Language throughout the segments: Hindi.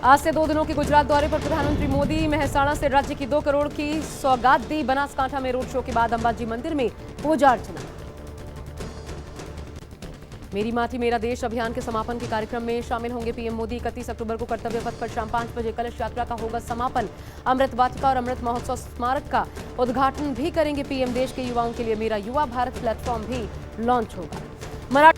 आज से 2 दिनों के गुजरात दौरे पर प्रधानमंत्री मोदी मेहसाणा से राज्य की 2 करोड़ की सौगात दी। बनासकांठा में रोड शो के बाद अंबाजी मंदिर में पूजा अर्चना। मेरी माटी मेरा देश अभियान के समापन के कार्यक्रम में शामिल होंगे पीएम मोदी। 31 अक्टूबर को कर्तव्य पथ पर शाम 5 बजे कलश यात्रा का होगा समापन। अमृत वाटिका और अमृत महोत्सव स्मारक का उद्घाटन भी करेंगे पीएम। देश के युवाओं के लिए मेरा युवा भारत प्लेटफॉर्म भी लॉन्च होगा।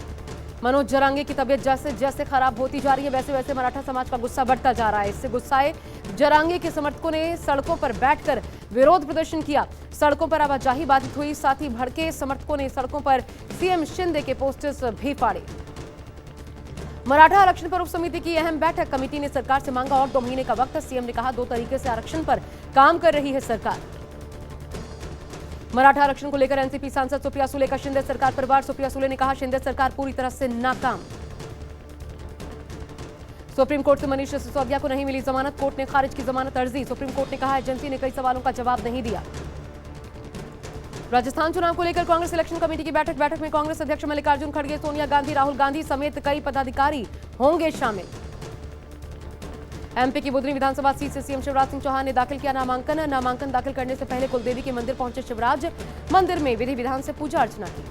मनोज जरांगे की तबीयत जैसे जैसे खराब होती जा रही है, वैसे वैसे मराठा समाज का गुस्सा बढ़ता जा रहा है। इससे गुस्साए जरांगे के समर्थकों ने सड़कों पर बैठकर विरोध प्रदर्शन किया। सड़कों पर आवाजाही बाधित हुई। साथ ही भड़के समर्थकों ने सड़कों पर सीएम शिंदे के पोस्टर्स भी फाड़े। मराठा आरक्षण पर उप समिति की अहम बैठक। कमेटी ने सरकार से मांगा और 2 महीने का वक्त। सीएम ने कहा 2 तरीके से आरक्षण पर काम कर रही है सरकार। मराठा आरक्षण को लेकर एनसीपी सांसद सुप्रिया सुले का शिंदे सरकार पर वार। सुप्रिया सुले ने कहा शिंदे सरकार पूरी तरह से नाकाम। सुप्रीम कोर्ट से मनीष सिसोदिया को नहीं मिली जमानत। कोर्ट ने खारिज की जमानत अर्जी। सुप्रीम कोर्ट ने कहा एजेंसी ने कई सवालों का जवाब नहीं दिया। राजस्थान चुनाव को लेकर कांग्रेस इलेक्शन कमेटी की बैठक में कांग्रेस अध्यक्ष मल्लिकार्जुन खड़गे, सोनिया गांधी, राहुल गांधी समेत कई पदाधिकारी होंगे शामिल। एमपी की बुधनी विधानसभा सीट से सीएम शिवराज सिंह चौहान ने दाखिल किया नामांकन। नामांकन दाखिल करने से पहले कुलदेवी के मंदिर पहुंचे शिवराज। मंदिर में विधि विधान से पूजा अर्चना की।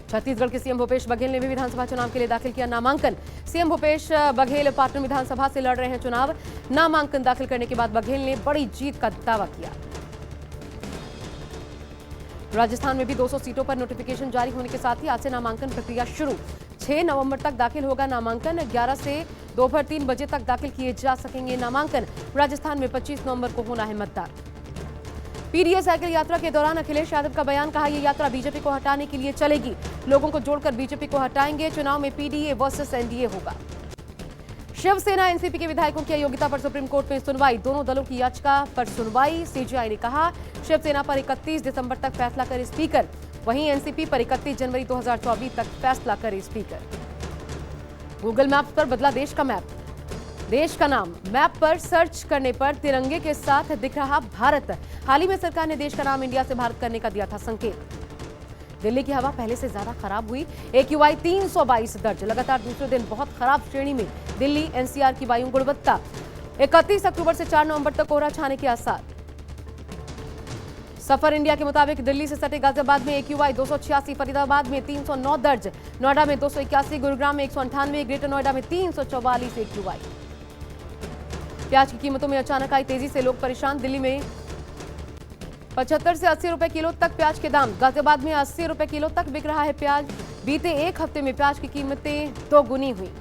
छत्तीसगढ़ के सीएम भूपेश बघेल ने भी विधानसभा चुनाव के लिए दाखिल किया नामांकन। सीएम भूपेश बघेल पाटन विधानसभा से लड़ रहे हैं चुनाव। नामांकन दाखिल करने के बाद बघेल ने बड़ी जीत का दावा किया। राजस्थान में भी 200 सीटों पर नोटिफिकेशन जारी होने के साथ ही आज से नामांकन प्रक्रिया शुरू। 6 नवंबर तक दाखिल होगा नामांकन। 11 से दोपहर 3 बजे तक दाखिल किए जा सकेंगे नामांकन। राजस्थान में 25 नवंबर को होना है मतदान। पीडीए साइकिल यात्रा के दौरान अखिलेश यादव का बयान। कहा यह यात्रा बीजेपी को हटाने के लिए चलेगी। लोगों को जोड़कर बीजेपी को हटाएंगे। चुनाव में पीडीए वर्सेस एनडीए होगा। शिवसेना एनसीपी के विधायकों की अयोग्यता पर सुप्रीम कोर्ट में सुनवाई। दोनों दलों की याचिका पर सुनवाई। सीजेआई ने कहा शिवसेना पर 31 दिसंबर तक फैसला करे स्पीकर। वहीं एनसीपी पर 31 जनवरी 2024 तक फैसला करे स्पीकर। गूगल मैप्स पर बदला देश का मैप। देश का नाम मैप पर सर्च करने पर तिरंगे के साथ दिख रहा भारत। हाल ही में सरकार ने देश का नाम इंडिया से भारत करने का दिया था संकेत। दिल्ली की हवा पहले से ज्यादा खराब हुई। AQI 322 दर्ज। लगातार दूसरे दिन बहुत खराब श्रेणी में दिल्ली एनसीआर की वायु गुणवत्ता। 31 अक्टूबर से 4 नवंबर तक कोहरा छाने के आसार। सफर इंडिया के मुताबिक दिल्ली से सटे गाजियाबाद में AQI 286, फरीदाबाद में 309 दर्ज, नोएडा में 281, गुरुग्राम में 198, ग्रेटर नोएडा में 344 AQI। प्याज की कीमतों में अचानक आई तेजी से लोग परेशान। दिल्ली में 75 से 80 रुपए किलो तक प्याज के दाम। गाजियाबाद में 80 रुपए किलो तक बिक रहा है प्याज। बीते एक हफ्ते में प्याज की कीमतें दोगुनी हुई।